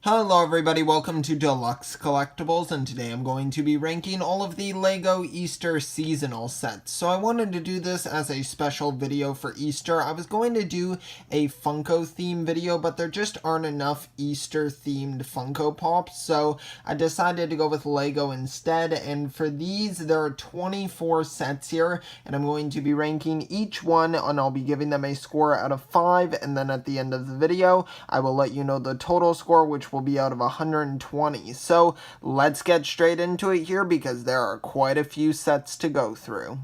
Hello everybody, welcome to Deluxe Collectibles, and today I'm going to be ranking all of the LEGO Easter seasonal sets. So I wanted to do this as a special video for Easter. I was going to do a Funko theme video, but there just aren't enough Easter themed Funko Pops, so I decided to go with LEGO instead. And for these, there are 24 sets here, and I'm going to be ranking each one, and I'll be giving them a score out of 5, and then at the end of the video, I will let you know the total score, which will be out of 120. So let's get straight into it here because there are quite a few sets to go through.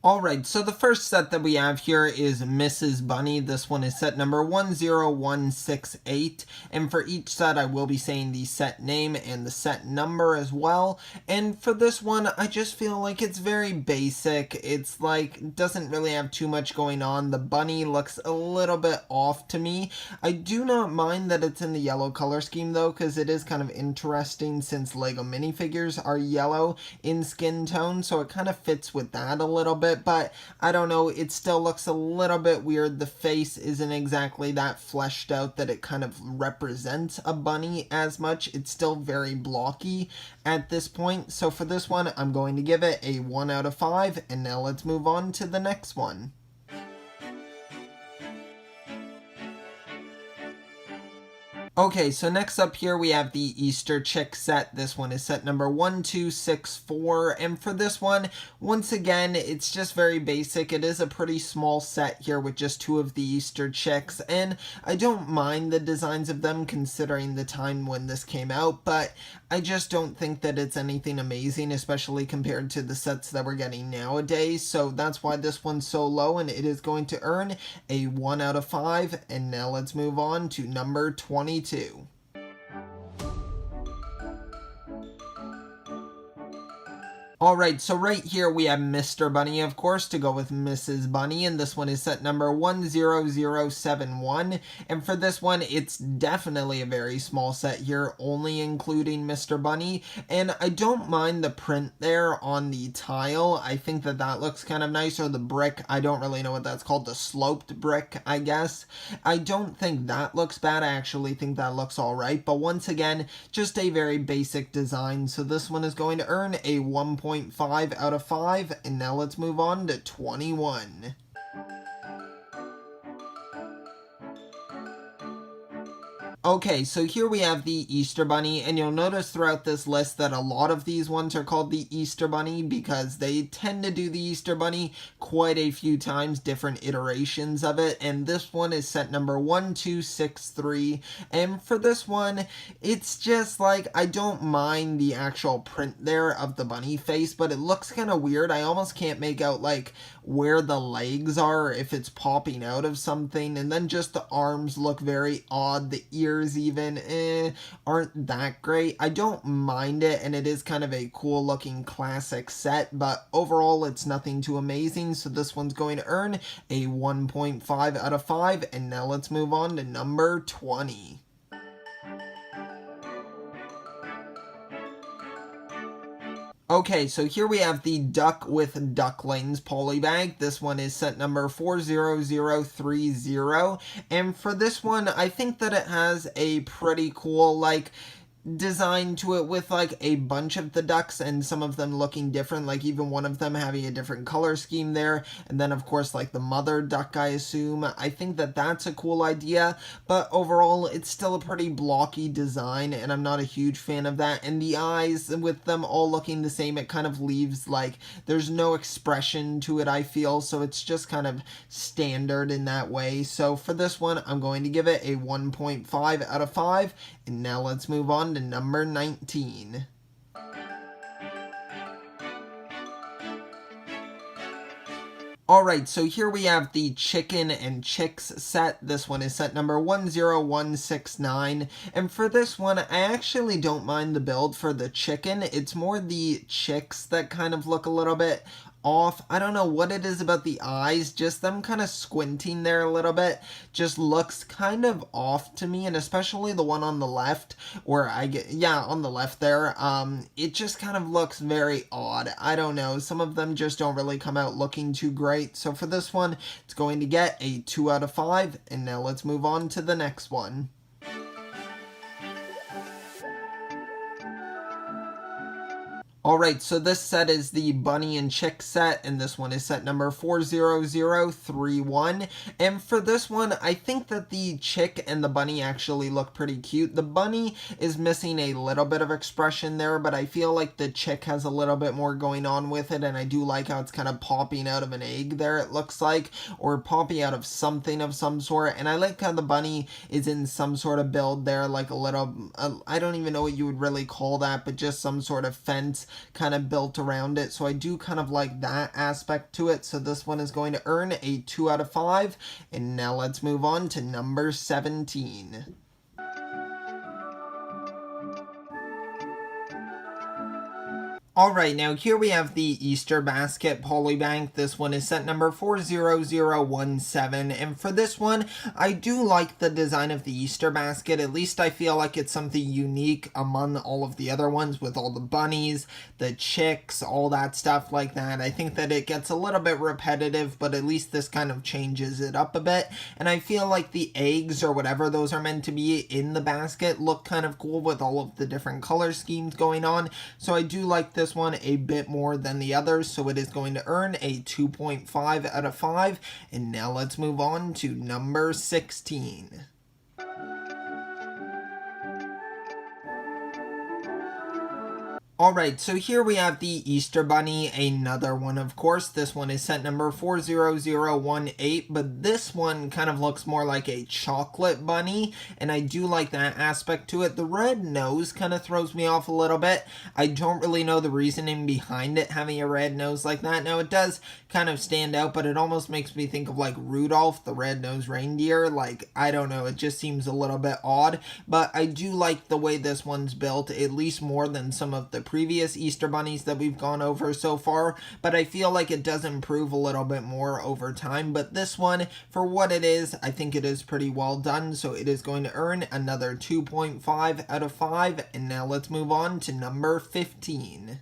Alright, so the first set that we have here is Mrs. Bunny. This one is set number 10168, and for each set I will be saying the set name and the set number as well. And for this one, I just feel like it's very basic. It's like, doesn't really have too much going on. The bunny looks a little bit off to me. I do not mind that it's in the yellow color scheme though, because it is kind of interesting since LEGO minifigures are yellow in skin tone, so it kind of fits with that a little bit. But I don't know, it still looks a little bit weird. The face isn't exactly that fleshed out that it kind of represents a bunny as much. It's still very blocky at this point. So for this one, I'm going to give it a 1 out of 5. And now let's move on to the next one. Okay, so next up here we have the Easter Chick Set. This one is set number 1264, and for this one, once again, it's just very basic. It is a pretty small set here with just 2 of the Easter chicks, and I don't mind the designs of them considering the time when this came out, but I just don't think that it's anything amazing, especially compared to the sets that we're getting nowadays, so that's why this one's so low, and it is going to earn a 1 out of 5, and now let's move on to number 22. Alright, so right here we have Mr. Bunny, of course, to go with Mrs. Bunny, and this one is set number 10071, and for this one, it's definitely a very small set here, only including Mr. Bunny, and I don't mind the print there on the tile. I think that that looks kind of nice, or the brick. I don't really know what that's called, the sloped brick, I guess. I don't think that looks bad. I actually think that looks alright, but once again, just a very basic design, so this one is going to earn a 1.5 out of 5, and now let's move on to 21. Okay, so here we have the Easter Bunny, and you'll notice throughout this list that a lot of these ones are called the Easter Bunny because they tend to do the Easter Bunny quite a few times, different iterations of it, and this one is set number 1263, and for this one, it's just like, I don't mind the actual print there of the bunny face, but it looks kind of weird. I almost can't make out like where the legs are, if it's popping out of something, and then just the arms look very odd, the ears even aren't that great. I don't mind it, and it is kind of a cool looking classic set, but overall it's nothing too amazing, so this one's going to earn a 1.5 out of 5, and now let's move on to number 20. Okay, so here we have the Duck with Ducklings Polybag. This one is set number 40030, and for this one, I think that it has a pretty cool, like, design to it with like a bunch of the ducks and some of them looking different, like even one of them having a different color scheme there, and then of course like the mother duck, I assume. I think that that's a cool idea, but overall it's still a pretty blocky design and I'm not a huge fan of that, and the eyes with them all looking the same, it kind of leaves like there's no expression to it, I feel, so it's just kind of standard in that way. So for this one, I'm going to give it a 1.5 out of 5, and now let's move on to number 19. Alright, so here we have the Chicken and Chicks set. This one is set number 10169, and for this one, I actually don't mind the build for the chicken. It's more the chicks that kind of look a little bit off. I don't know what it is about the eyes, just them kind of squinting there a little bit just looks kind of off to me, and especially the one on the left, where on the left there, it just kind of looks very odd. I don't know, some of them just don't really come out looking too great. So for this one, it's going to get a 2 out of 5, and now let's move on to the next one. Alright, so this set is the Bunyan Chick Set, and this one is set number 40031. And for this one, I think that the chick and the bunny actually look pretty cute. The bunny is missing a little bit of expression there, but I feel like the chick has a little bit more going on with it, and I do like how it's kind of popping out of an egg there, it looks like, or popping out of something of some sort. And I like how the bunny is in some sort of build there, like a little, I don't even know what you would really call that, but just some sort of fence kind of built around it. So I do kind of like that aspect to it. So this one is going to earn a 2 out of 5. And now let's move on to number 17. Alright, now here we have the Easter Basket Polybag. This one is set number 40017, and for this one, I do like the design of the Easter basket. At least I feel like it's something unique among all of the other ones, with all the bunnies, the chicks, all that stuff like that. I think that it gets a little bit repetitive, but at least this kind of changes it up a bit, and I feel like the eggs, or whatever those are meant to be in the basket, look kind of cool with all of the different color schemes going on. So I do like this one a bit more than the others, so it is going to earn a 2.5 out of 5. And now let's move on to number 16. Alright, so here we have the Easter Bunny, another one of course. This one is set number 40018, but this one kind of looks more like a chocolate bunny, and I do like that aspect to it. The red nose kind of throws me off a little bit. I don't really know the reasoning behind it having a red nose like that. Now it does kind of stand out, but it almost makes me think of like Rudolph the red-nosed reindeer. Like, I don't know, it just seems a little bit odd, but I do like the way this one's built, at least more than some of the previous Easter bunnies that we've gone over so far, but I feel like it does improve a little bit more over time. But this one, for what it is, I think it is pretty well done, so it is going to earn another 2.5 out of 5. And now let's move on to number 15.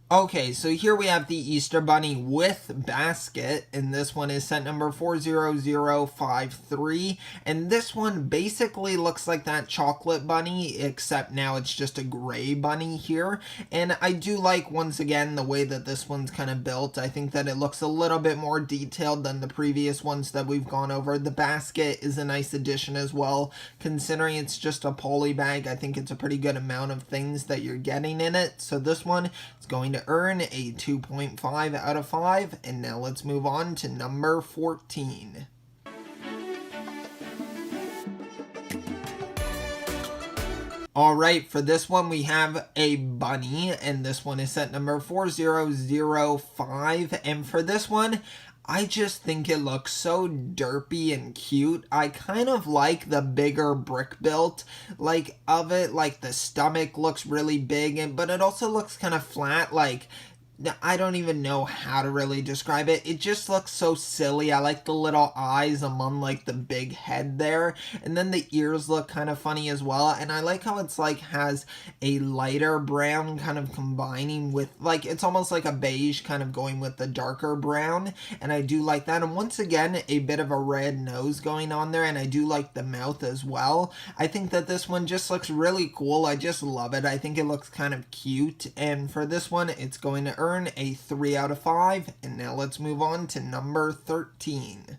Okay, so here we have the Easter Bunny with basket, and this one is set number 40053, and this one basically looks like that chocolate bunny, except now it's just a gray bunny here. And I do like, once again, the way that this one's kind of built. I think that it looks a little bit more detailed than the previous ones that we've gone over. The basket is a nice addition as well, considering it's just a poly bag. I think it's a pretty good amount of things that you're getting in it. So this one is going to earn a 2.5 out of 5. And now let's move on to number 14. Alright, for this one we have a bunny, and this one is set number 4005, and for this one, I just think it looks so derpy and cute. I kind of like the bigger brick built like of it. Like the stomach looks really big, but it also looks kind of flat. Like, I don't even know how to really describe it. It just looks so silly. I like the little eyes among like the big head there, and then the ears look kind of funny as well. And I like how it's like has a lighter brown kind of combining with, like, it's almost like a beige kind of going with the darker brown, and I do like that. And once again, a bit of a red nose going on there, and I do like the mouth as well. I think that this one just looks really cool. I just love it. I think it looks kind of cute, and for this one it's going to earn a 3 out of 5. And now let's move on to number 13.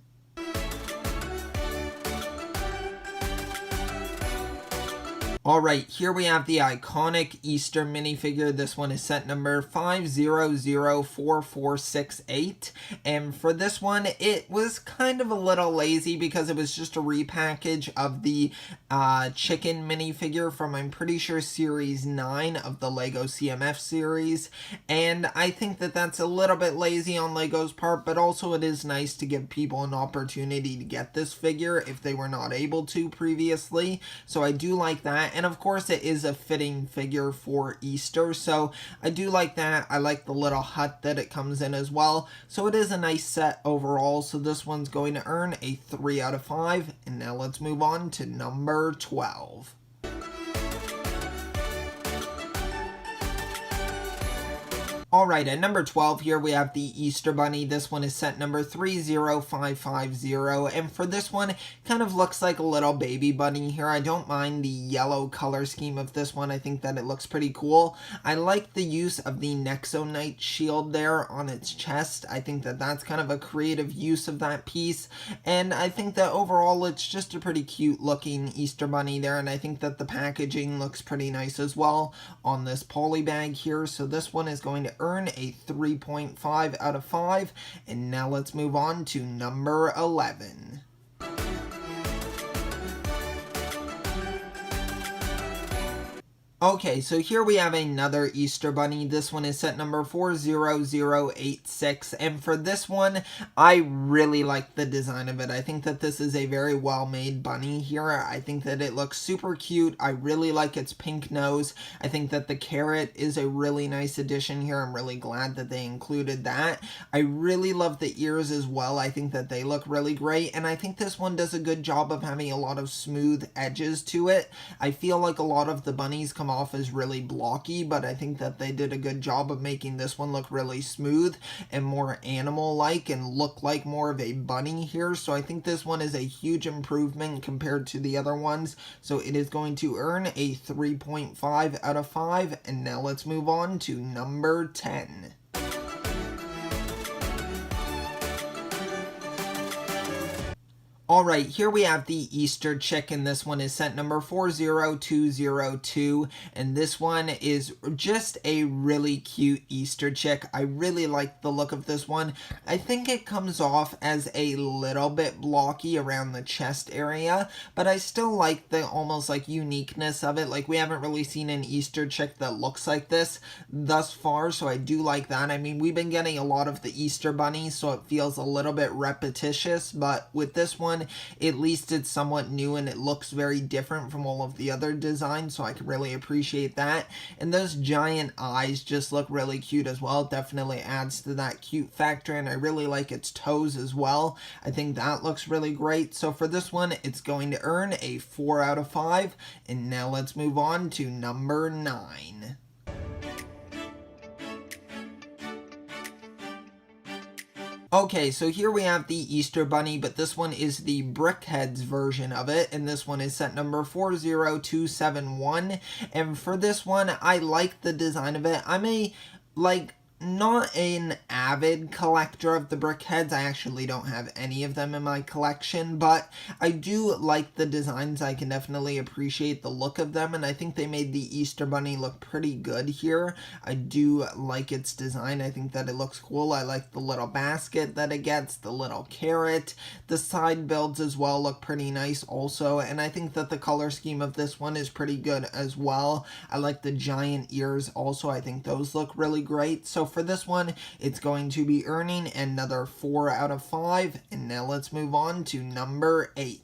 Alright, here we have the iconic Easter minifigure. This one is set number 5004468. And for this one, it was kind of a little lazy because it was just a repackage of the chicken minifigure from, I'm pretty sure, Series 9 of the LEGO CMF series. And I think that that's a little bit lazy on LEGO's part, but also it is nice to give people an opportunity to get this figure if they were not able to previously. So I do like that. and of course it is a fitting figure for Easter, so I do like that. I like the little hut that it comes in as well, so it is a nice set overall. So this one's going to earn a 3 out of 5, and now let's move on to number 12. Alright, at number 12 here we have the Easter Bunny. This one is set number 30550, and for this one, kind of looks like a little baby bunny here. I don't mind the yellow color scheme of this one. I think that it looks pretty cool. I like the use of the Nexonite shield there on its chest. I think that that's kind of a creative use of that piece, and I think that overall it's just a pretty cute looking Easter Bunny there, and I think that the packaging looks pretty nice as well on this poly bag here. So this one is going to earn a 3.5 out of 5, and now let's move on to number 11. Okay, so here we have another Easter Bunny. This one is set number 40086, and for this one, I really like the design of it. I think that this is a very well-made bunny here. I think that it looks super cute. I really like its pink nose. I think that the carrot is a really nice addition here. I'm really glad that they included that. I really love the ears as well. I think that they look really great, and I think this one does a good job of having a lot of smooth edges to it. I feel like a lot of the bunnies come off as really blocky, but I think that they did a good job of making this one look really smooth and more animal-like and look like more of a bunny here. So I think this one is a huge improvement compared to the other ones. So it is going to earn a 3.5 out of 5, and now let's move on to number 10. Alright, here we have the Easter Chick, and this one is set number 40202, and this one is just a really cute Easter Chick. I really like the look of this one. I think it comes off as a little bit blocky around the chest area, but I still like the almost like uniqueness of it. Like, we haven't really seen an Easter Chick that looks like this thus far, so I do like that. I mean, we've been getting a lot of the Easter bunnies, so it feels a little bit repetitious, but with this one, at least it's somewhat new and it looks very different from all of the other designs, so I can really appreciate that. And those giant eyes just look really cute as well. It definitely adds to that cute factor, and I really like its toes as well. I think that looks really great. So for this one, it's going to earn a 4 out of 5, and now let's move on to number 9. Okay, so here we have the Easter Bunny, but this one is the Brickheads version of it, and this one is set number 40271, and for this one, I like the design of it. I'm not an avid collector of the Brickheads. I actually don't have any of them in my collection, but I do like the designs. I can definitely appreciate the look of them, and I think they made the Easter Bunny look pretty good here. I do like its design. I think that it looks cool. I like the little basket that it gets, the little carrot. The side builds as well look pretty nice also, and I think that the color scheme of this one is pretty good as well. I like the giant ears also. I think those look really great. So for this one, it's going to be earning another 4 out of 5, and now let's move on to number 8.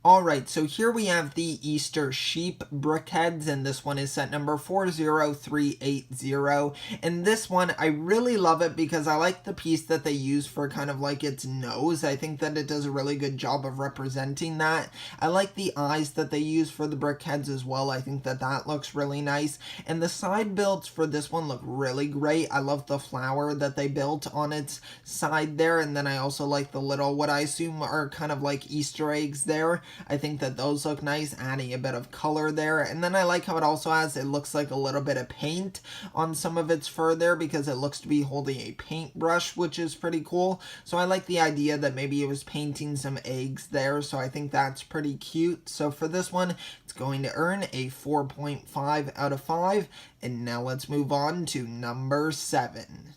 Alright, so here we have the Easter Sheep Brickheads, and this one is set number 40380, and this one, I really love it because I like the piece that they use for kind of like its nose. I think that it does a really good job of representing that. I like the eyes that they use for the Brickheads as well. I think that that looks really nice, and the side builds for this one look really great. I love the flower that they built on its side there, and then I also like the little, what I assume are kind of like Easter eggs there. I think that those look nice, adding a bit of color there. And then I like how it also has, it looks like a little bit of paint on some of its fur there, because it looks to be holding a paintbrush, which is pretty cool. So I like the idea that maybe it was painting some eggs there, so I think that's pretty cute. So for this one, it's going to earn a 4.5 out of 5. And now let's move on to number 7.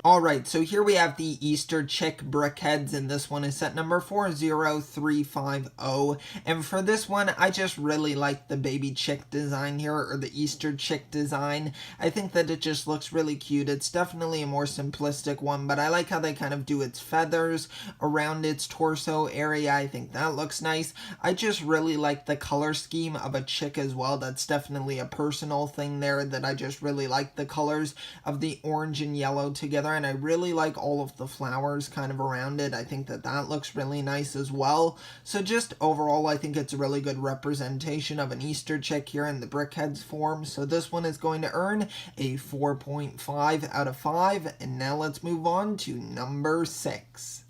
Alright, so here we have the Easter Chick Brickheads, and this one is set number 40350. And for this one, I just really like the baby chick design here, or the Easter chick design. I think that it just looks really cute. It's definitely a more simplistic one, but I like how they kind of do its feathers around its torso area. I think that looks nice. I just really like the color scheme of a chick as well. That's definitely a personal thing there, that I just really like the colors of the orange and yellow together. And I really like all of the flowers kind of around it. I think that that looks really nice as well. So just overall, I think it's a really good representation of an Easter chick here in the Brickheads form. So this one is going to earn a 4.5 out of 5. And now let's move on to number 6.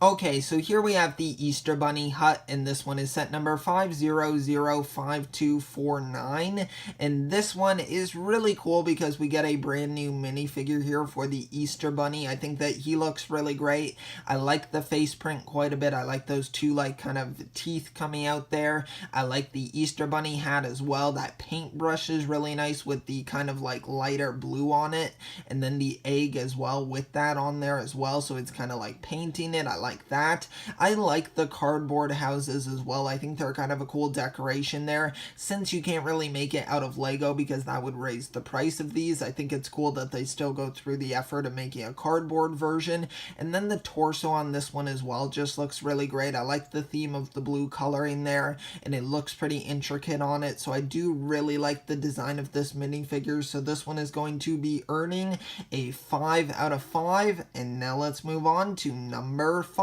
Okay, so here we have the Easter Bunny hut, and this one is set number 5005249, and this one is really cool because we get a brand new minifigure here for the Easter Bunny. I think that he looks really great. I like the face print quite a bit. I like those two kind of teeth coming out there. I like the Easter Bunny hat as well. That paintbrush is really nice with the kind of lighter blue on it, and then the egg as well with that on there as well, so it's kind of like painting it. I like that. I like the cardboard houses as well. I think they're kind of a cool decoration there. Since you can't really make it out of Lego because that would raise the price of these, I think it's cool that they still go through the effort of making a cardboard version. And then the torso on this one as well just looks really great. I like the theme of the blue coloring there, and it looks pretty intricate on it. So I do really like the design of this minifigure. So this one is going to be earning a 5 out of 5. And now let's move on to number 5.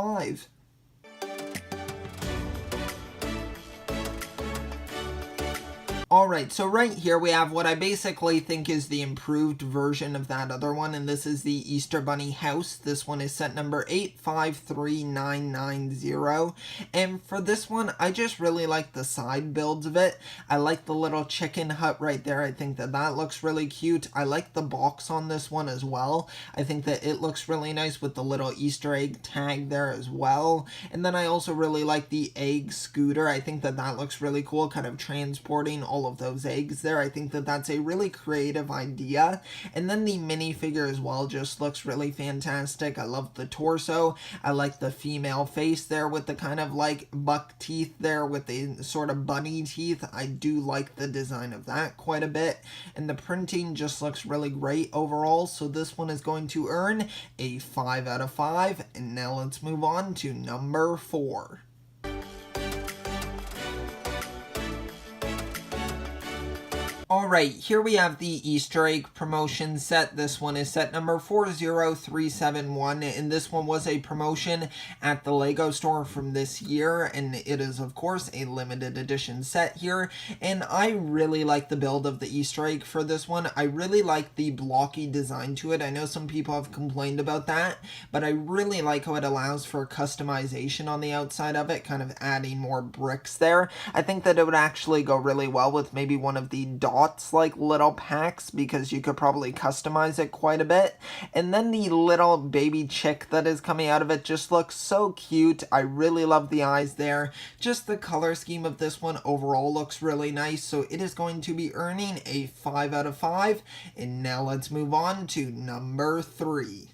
Alright, so right here we have what I basically think is the improved version of that other one, and this is the Easter Bunny house. This one is set number 853990, and for this one, I just really like the side builds of it. I like the little chicken hut right there. I think that that looks really cute. I like the box on this one as well. I think that it looks really nice with the little Easter egg tag there as well, and then I also really like the egg scooter. I think that that looks really cool, kind of transporting all of those eggs there. I think that that's a really creative idea. And then the minifigure as well just looks really fantastic. I love the torso. I like the female face there with the kind of buck teeth there with the sort of bunny teeth. I do like the design of that quite a bit. And the printing just looks really great overall. So this one is going to earn a 5 out of 5. And now let's move on to number 4. Alright, here we have the Easter egg promotion set. This one is set number 40371, and this one was a promotion at the Lego store from this year, and it is of course a limited edition set here, and I really like the build of the Easter egg for this one. I really like the blocky design to it. I know some people have complained about that, but I really like how it allows for customization on the outside of it, kind of adding more bricks there. I think that it would actually go really well with maybe one of the dots little packs, because you could probably customize it quite a bit. And then the little baby chick that is coming out of it just looks so cute. I really love the eyes there. Just the color scheme of this one overall looks really nice, so it is going to be earning a 5 out of 5. And now let's move on to number 3.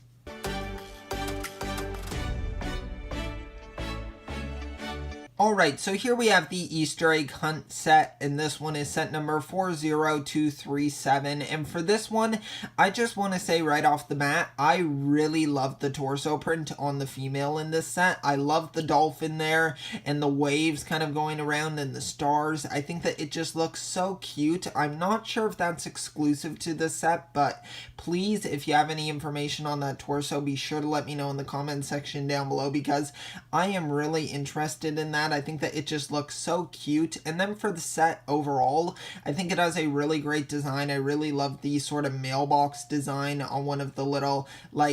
Alright, so here we have the Easter egg hunt set, and this one is set number 40237, and for this one, I just want to say right off the bat, I really love the torso print on the female in this set. I love the dolphin there, and the waves kind of going around, and the stars. I think that it just looks so cute. I'm not sure if that's exclusive to this set, but please, if you have any information on that torso, be sure to let me know in the comment section down below, because I am really interested in that. I think that it just looks so cute. And then for the set overall, I think it has a really great design. I really love the sort of mailbox design on one of the little, I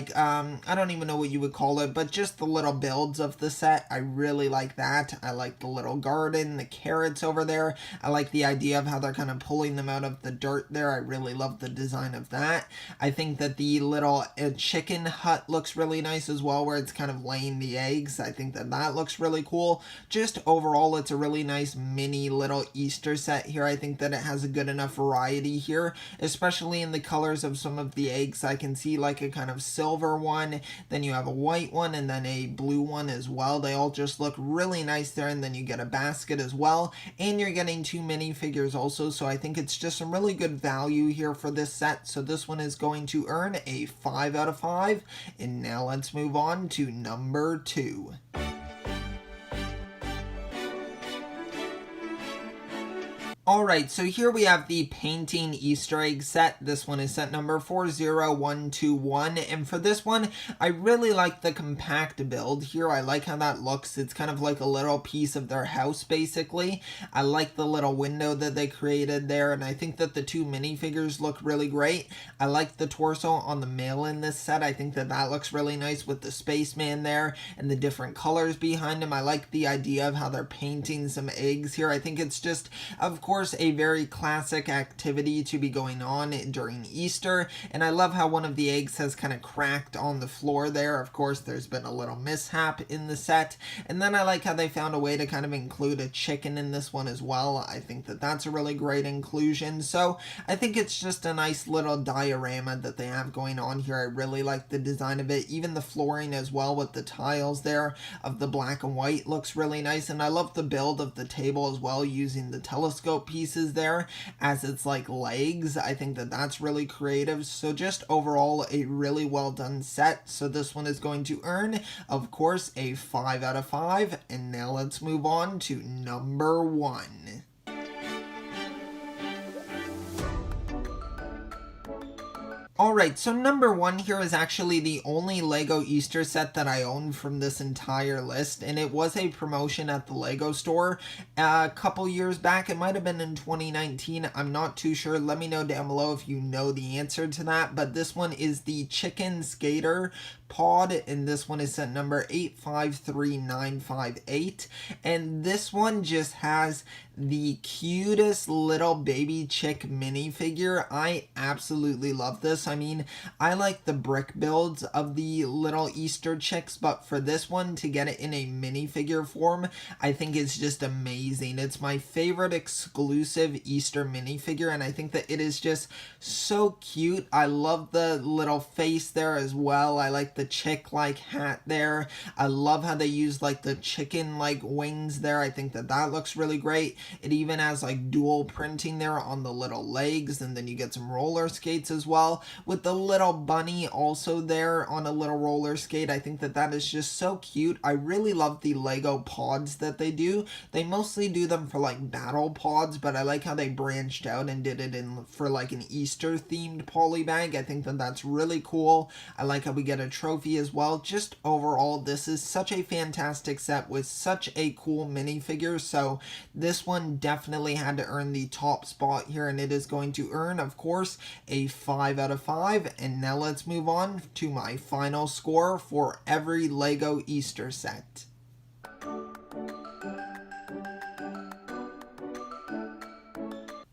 don't even know what you would call it, but just the little builds of the set. I really like that. I like the little garden, the carrots over there. I like the idea of how they're kind of pulling them out of the dirt there. I really love the design of that. I think that the little chicken hut looks really nice as well, where it's kind of laying the eggs. I think that that looks really cool. Just just overall, it's a really nice mini little Easter set here. I think that it has a good enough variety here, especially in the colors of some of the eggs. I can see like a kind of silver one, then you have a white one, and then a blue one as well. They all just look really nice there, and then you get a basket as well, and you're getting 2 minifigures also, so I think it's just some really good value here for this set. So this one is going to earn a 5 out of 5, and now let's move on to number 2. Alright, so here we have the painting Easter egg set. This one is set number 40121, and for this one, I really like the compact build here. I like how that looks. It's kind of like a little piece of their house, basically. I like the little window that they created there, and I think that the 2 minifigures look really great. I like the torso on the male in this set. I think that that looks really nice with the spaceman there and the different colors behind him. I like the idea of how they're painting some eggs here. I think it's just, of course, a very classic activity to be going on during Easter, and I love how one of the eggs has kind of cracked on the floor there. Of course, there's been a little mishap in the set, and then I like how they found a way to kind of include a chicken in this one as well. I think that that's a really great inclusion, so I think it's just a nice little diorama that they have going on here. I really like the design of it. Even the flooring as well with the tiles there of the black and white looks really nice, and I love the build of the table as well, using the telescope pieces there as its like legs. I think that that's really creative. So just overall, a really well done set. So this one is going to earn, of course, a 5 out of 5. And now let's move on to number 1. Alright, so number 1 here is actually the only LEGO Easter set that I own from this entire list, and it was a promotion at the LEGO store a couple years back. It might have been in 2019, I'm not too sure. Let me know down below if you know the answer to that, but this one is the Chicken Skater Pod, and this one is set number 853958, and this one just has the cutest little baby chick minifigure. I absolutely love this. I mean, I like the brick builds of the little Easter chicks, but for this one, to get it in a minifigure form, I think it's just amazing. It's my favorite exclusive Easter minifigure, and I think that it is just so cute. I love the little face there as well. I like the chick-like hat there. I love how they use like the chicken-like wings there. I think that that looks really great. It even has like dual printing there on the little legs, and then you get some roller skates as well with the little bunny also there on a little roller skate. I think that that is just so cute. I really love the Lego pods that they do. They mostly do them for like battle pods, but I like how they branched out and did it in for like an Easter themed polybag. I think that that's really cool. I like how we get a trophy as well. Just overall, this is such a fantastic set with such a cool minifigure. So this one definitely had to earn the top spot here, and it is going to earn, of course, a 5 out of 5. And now let's move on to my final score for every LEGO Easter set.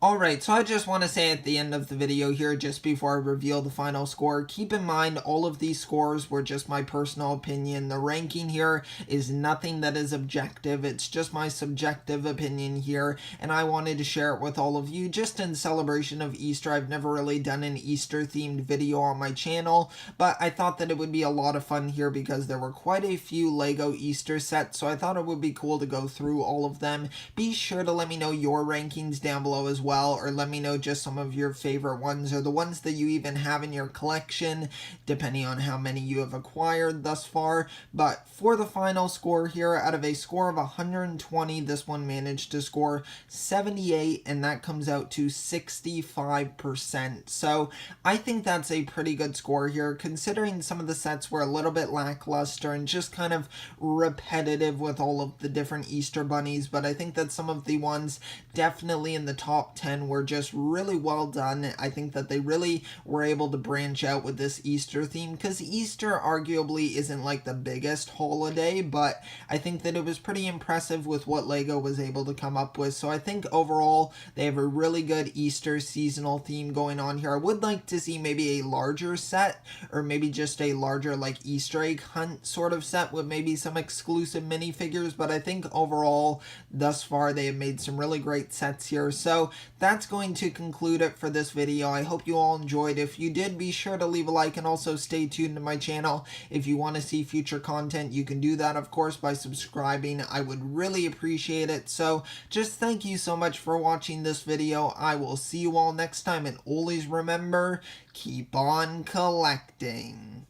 Alright, so I just want to say at the end of the video here, just before I reveal the final score, keep in mind all of these scores were just my personal opinion. The ranking here is nothing that is objective, it's just my subjective opinion here, and I wanted to share it with all of you just in celebration of Easter. I've never really done an Easter themed video on my channel, but I thought that it would be a lot of fun here because there were quite a few LEGO Easter sets, so I thought it would be cool to go through all of them. Be sure to let me know your rankings down below as well, or let me know just some of your favorite ones, or the ones that you even have in your collection, depending on how many you have acquired thus far. But for the final score here, out of a score of 120, this one managed to score 78, and that comes out to 65%. So I think that's a pretty good score here, considering some of the sets were a little bit lackluster and just kind of repetitive with all of the different Easter bunnies. But I think that some of the ones definitely in the top 10 10 were just really well done. I think that they really were able to branch out with this Easter theme, because Easter arguably isn't like the biggest holiday, but I think that it was pretty impressive with what LEGO was able to come up with. So I think overall they have a really good Easter seasonal theme going on here. I would like to see maybe a larger set, or maybe just a larger like Easter egg hunt sort of set with maybe some exclusive minifigures, but I think overall thus far they have made some really great sets here. So that's going to conclude it for this video. I hope you all enjoyed. If you did, be sure to leave a like and also stay tuned to my channel. If you want to see future content, you can do that of course by subscribing. I would really appreciate it. So just thank you so much for watching this video. I will see you all next time, and always remember, keep on collecting.